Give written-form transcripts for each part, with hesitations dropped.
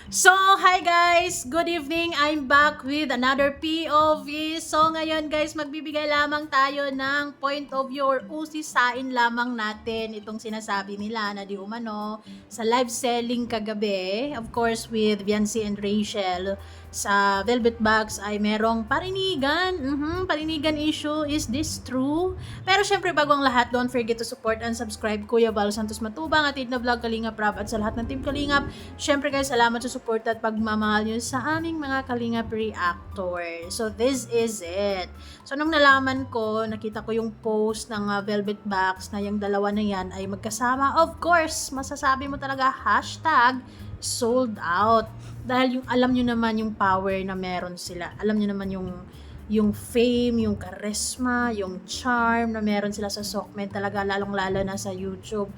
So, hi guys! Good evening! I'm back with another POV. So, ngayon guys, magbibigay lamang tayo ng point of view or usisain lamang natin itong sinasabi nila na di umano sa live selling kagabi. Of course, with Viancy and Rachel sa Velvet Box ay merong parinigan. Parinigan issue. Is this true? Pero syempre, bago ang lahat, don't forget to support and subscribe Kuya Val Santos Matubang at Idna Vlog Kalingap Rab at sa lahat ng Team Kalingap. Syempre guys, salamat sa support at pagmamahal nyo sa aming mga Kalingap reactor. So this is it. So nung nalaman ko, nakita ko yung post ng Velvet Box na yung dalawa na yan ay magkasama. Of course, masasabi mo talaga hashtag sold out. Dahil yung alam nyo naman yung power na meron sila. Alam nyo naman yung fame, yung charisma, yung charm na meron sila sa Sokmed talaga, lalong-lalo na sa YouTube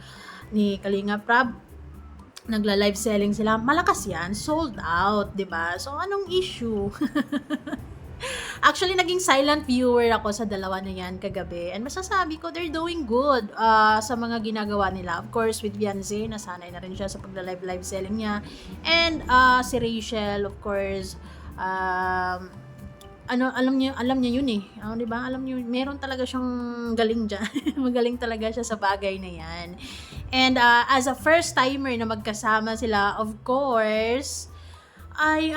ni Kalingap Rab. Nagla-live selling sila. Malakas yan, sold out, 'di ba? So anong issue? Actually, naging silent viewer ako sa dalawa na yan kagabi. And masasabi ko, they're doing good sa mga ginagawa nila. Of course, with Beyonce, nasanay na rin siya sa pagla-live selling niya. And si Rachel, of course, alam niya yun eh. 'Di ba? Alam niyo, meron talaga siyang galing diyan. Magaling talaga siya sa bagay na 'yan. And as a first timer na magkasama sila, of course, ay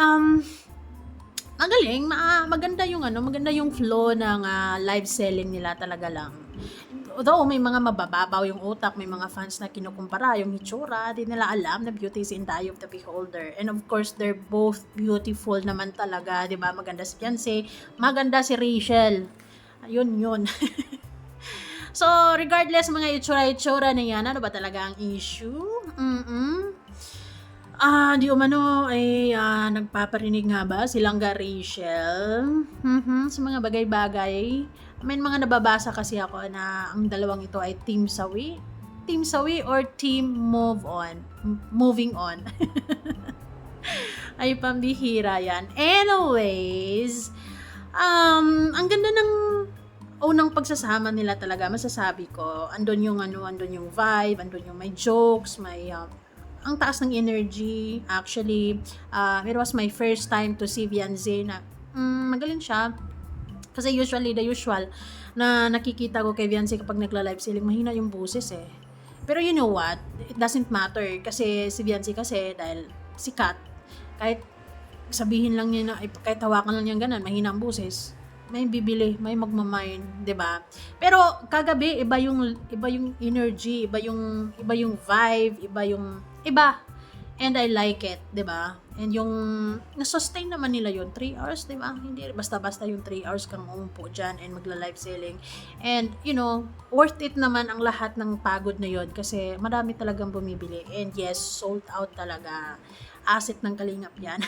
magaling, maganda yung maganda yung flow ng live selling nila talaga lang. Although may mga mabababaw yung utak, may mga fans na kinukumpara yung hitsura, di nila alam na beauty is in the eye of the beholder. And of course, they're both beautiful naman talaga, di ba? Maganda si Beyonce, maganda si Rachel. Yun. So, regardless mga itsura-itsura na yan, ano ba talaga ang issue? Di umano ay nagpaparinig nga ba silang Rachel sa mga bagay-bagay. May mga nababasa kasi ako na ang dalawang ito ay Team Sawi. Team Sawi or Team Moving On. Ay pambihira yan. Anyways, ang ganda ng unang pagsasama nila talaga, masasabi ko. Andun yung vibe, andun yung may jokes, may ang taas ng energy. Actually, it was my first time to see Beyonce na magaling siya. Kasi usually, the usual na nakikita ko kay Beyonce kapag nagla-live selling, mahina yung boses eh. Pero you know what? It doesn't matter. Kasi si Beyonce kasi, dahil sikat, kahit sabihin lang niya na, kahit hawakan lang niya ganun, mahina ang boses, may bibili, may magmamind, 'di ba? Pero kagabi iba yung energy, iba yung vibe, iba. And I like it, 'di ba? And yung na-sustain naman nila yun 3 hours, 'di ba? Hindi basta-basta yung 3 hours kang umupo diyan and magla-live selling. And worth it naman ang lahat ng pagod na yun kasi marami talagang bumibili. And yes, sold out talaga. Asset ng Kalingap 'yan.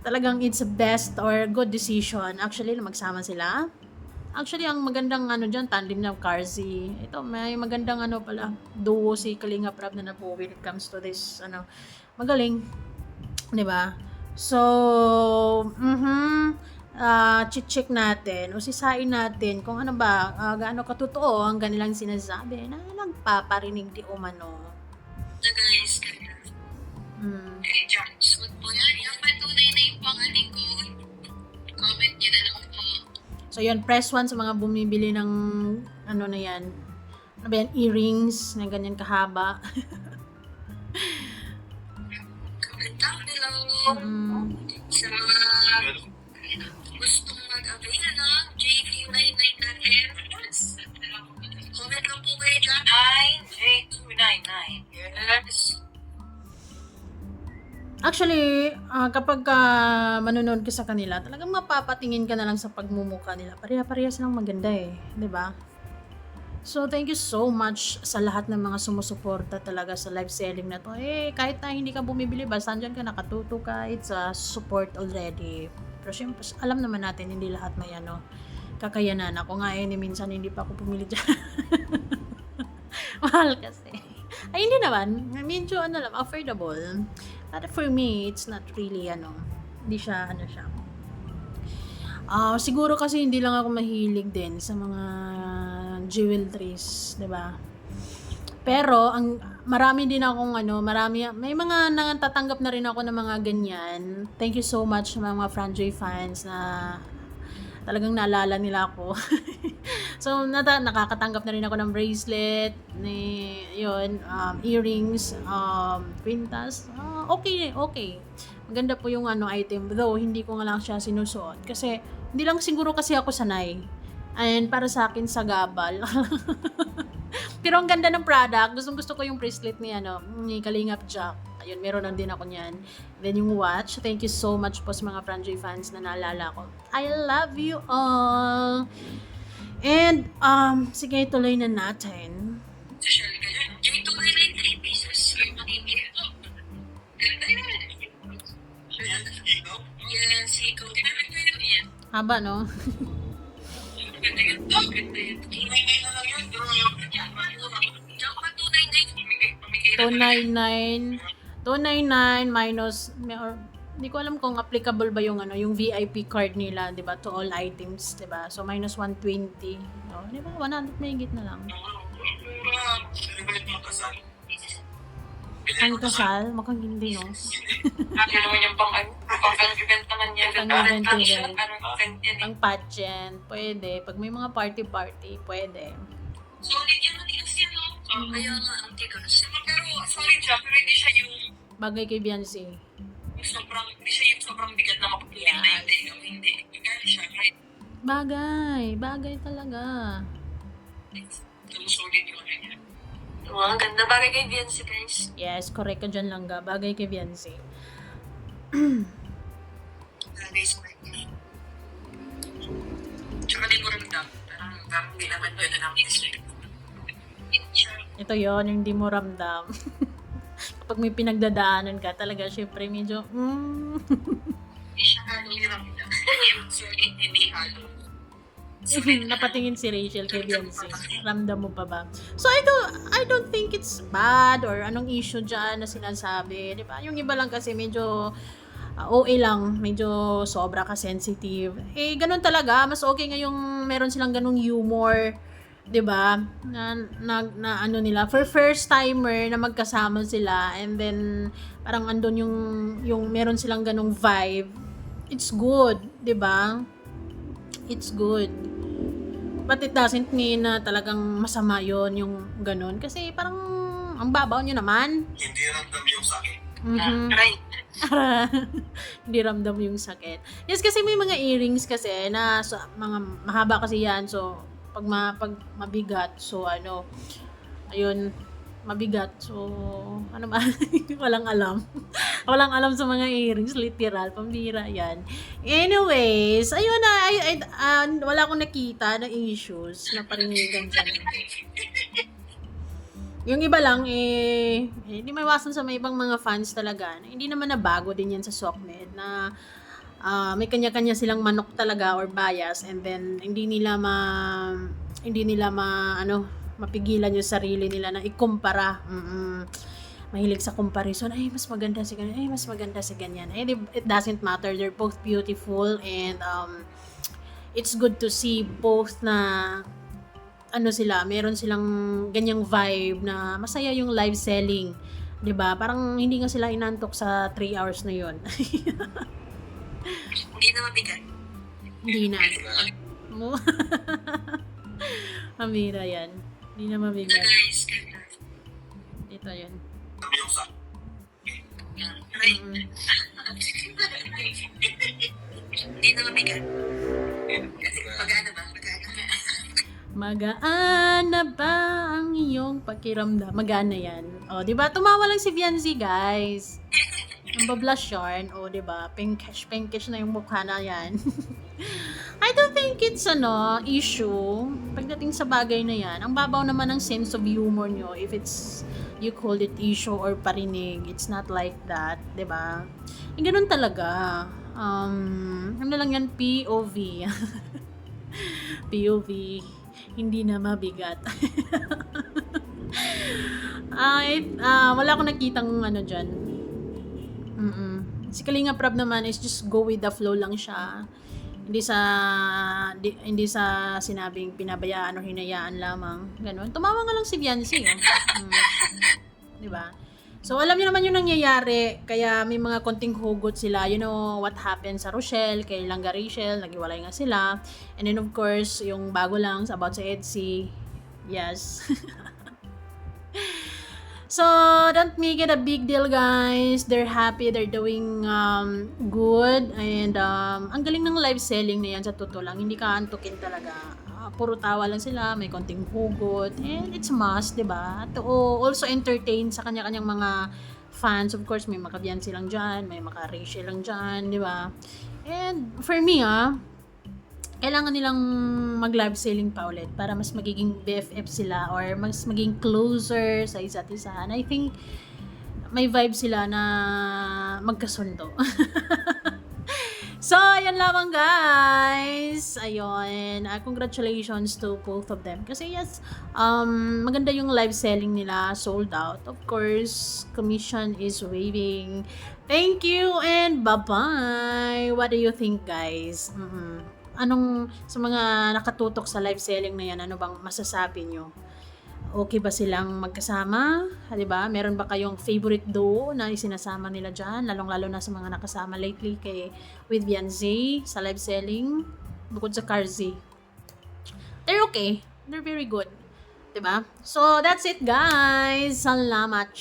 Talagang it's a best or good decision actually na magsama sila. Actually, ang magandang dyan, tandem na Carzy. Ito, may magandang pala, duo si Kalingap Rab na nabuo when it comes to this, magaling. 'Di ba? So, check natin, o sisain natin kung ano ba, gaano katotoo ang kanilang sinasabi na nagpaparinig di umano. Guys, kay John's food po yan. Yung patunay na yung pangaling ko. Comment nyo na lang po. So yun, press 1 sa mga bumibili ng na yan. Ano ba yan? Earrings na ganyan kahaba. Comment down below. Sa mga gustong mag-avail ng JQ99.m. Comment lang po kayo dyan. J299. Yes. Actually, kapag manonood ka sa kanila, talagang mapapatingin ka na lang sa pagmumukha nila. Pareha-pareha silang maganda eh, 'di ba? So, thank you so much sa lahat ng mga sumusuporta talaga sa live selling na to. Kahit na hindi ka bumibili, basta andyan ka, nakatuto ka, it's a support already. Pero syempre, alam naman natin, hindi lahat may kakayanan. Ako nga minsan hindi pa ako pumili dyan. Mahal kasi. Ay, hindi naman. Medyo lang, affordable. But for me, it's not really, hindi siya, siya. Siguro kasi hindi lang ako mahilig din sa mga jewelries, 'di ba? Pero ang marami din akong may mga natatanggap na rin ako ng mga ganyan. Thank you so much sa mga Franjoy fans na talagang naalala nila ako. So, nakakatanggap na rin ako ng bracelet, earrings, quintas. Okay. Maganda po yung item. Though, hindi ko nga lang siya sinusuot. Kasi, hindi lang siguro kasi ako sanay. And para sa akin, sagabal. Pero ang ganda ng product. Gusto ko yung bracelet ni Kalingap Jack. Ayun, meron lang din ako niyan. Then yung watch. Thank you so much po sa mga Franjoy fans na naalala ko. I love you all. And, sige, tuloy na natin. Social ka dyan. Yung 293 pesos. Yung manimili ito. Ganda yun. Yes, ikaw. Ginamit ko yun yan. Haba, no? Ganda yun. Ganda yun. 299 na lang yun. Diyan pa 299. 299 minus, hindi ko alam kung applicable ba yung yung VIP card nila, 'di ba, to all items, 'di ba? So minus 120. No, 'di ba? 100 mahigit na lang. Ang kasal, mukhang hindi, no? Ano naman yung pang-event naman yan. Pang-event. Pang-event. Pang pageant, pwede. Pag may mga party, pwede. Solid yan, matigas yan, no? Kaya nga, ang tigas. Pero solid siya, pero hindi siya yung Bagay kay Beyonce. hindi siya yung sobrang bigat na mapapilin na yung tayo. Hindi. Bigay siya, right? Bagay talaga. Solid yung ano niya. Ang ganda bagay kay Beyonce, guys. Yes, correct ka dyan lang ga. Bagay kay Beyonce. Bagay sa kanya. Tsaka di mo ramdam. Parang hindi naman doon na namin isip. Ito yon yung hindi mo ramdam. Kapag may pinagdadaanan ka, talaga, syempre, medyo, Hindi siya halong ramdam. Sorry, hindi halong. napatingin si Rachel kay Beyonce. Ramdam mo pa ba? So, I don't think it's bad or anong issue dyan na sinasabi. Di ba? Yung iba lang kasi medyo OA lang. Medyo sobra ka sensitive. Eh, ganun talaga. Mas okay ngayong meron silang ganung humor. 'Di ba? Na ano nila for first timer na magkasama sila and then parang andun yung meron silang ganung vibe. It's good, 'di ba? It's good. But it doesn't mean na talagang masama yon yung ganun kasi parang ang babaw nyo naman. Hindi ramdam yung sakit. Right. Hindi ramdam yung sakit. Yes, kasi may mga earrings kasi na mga mahaba kasi yan. So, pag mabigat, so ayun, mabigat. So, ano ba? Walang alam. Walang alam sa mga earrings, literal, pambira yan. Anyways, ayun na, wala akong nakita na issues na parinigan dyan. Yung iba lang, hindi maiwasan sa may ibang mga fans talaga. Na hindi naman nabago din yan sa Sokmed na may kanya-kanya silang manok talaga or bias and then hindi nila mapigilan yung sarili nila na ikumpara. Mahilig sa comparison. Ay, mas maganda si ganyan. Ay, mas maganda si ganyan. It doesn't matter. They're both beautiful and it's good to see both na meron silang ganyang vibe na masaya yung live selling. 'Di ba? Parang hindi nga sila inantok sa 3 hours na 'yon. Hindi na mabigat. Hindi na. Mamira yan. Hindi na mabigat. Guys, Ito yun. Hindi na mabigat. Kasi magana ba? Magaan na ba ang iyong pakiramdam? Magana yan. O, di ba? Tumawa lang si Beyonce, guys. Ang bablush yarn. O, di ba? Pinkish na yung mukha na yan. I don't think it's issue. Pagdating sa bagay na yan, ang babaw naman ng sense of humor nyo if it's you call it issue or parinig. It's not like that, 'di ba? Ganun talaga. Ano lang yan, POV. POV, hindi na mabigat. Wala akong nakitang dyan. Si Kalinga Prab naman is just go with the flow lang siya. Hindi sa sinabing pinabayaan o hinayaan lamang. Ganun. Tumawa nga lang si Beyonce. di ba? So, alam niyo naman yung nangyayari, kaya may mga konting hugot sila. You know what happened sa Rochelle, kay Langga Rachel, naghiwalay nga sila. And then, of course, yung bago lang about sa Etsy. Yes. So, don't make it a big deal, guys. They're happy, they're doing good. And ang galing ng live selling na yan, sa totoo lang. Hindi ka antukin talaga. Puro tawa lang sila, may konting hugot. And it's must, di ba? To also entertain sa kanya-kanyang mga fans. Of course, may makabiyan silang dyan, may maka-Rachel lang dyan, di ba? And for me, kailangan nilang mag-live selling pa ulit para mas magiging BFF sila or mas maging closer sa isa't isa. And I think may vibe sila na magkasundo. So, ayan lamang guys. Ayun. Congratulations to both of them. Kasi yes, maganda yung live selling nila. Sold out. Of course, commission is waiving. Thank you and bye-bye. What do you think, guys? Anong, sa mga nakatutok sa live selling na yan, ano bang masasabi nyo? Okay ba silang magkasama? Di ba? Meron ba kayong favorite duo na isinasama nila dyan? Lalong-lalo na sa mga nakasama lately kay with Beyonce sa live selling. Bukod sa Carzy. They're okay. They're very good. Di ba? So, that's it guys. Salamat.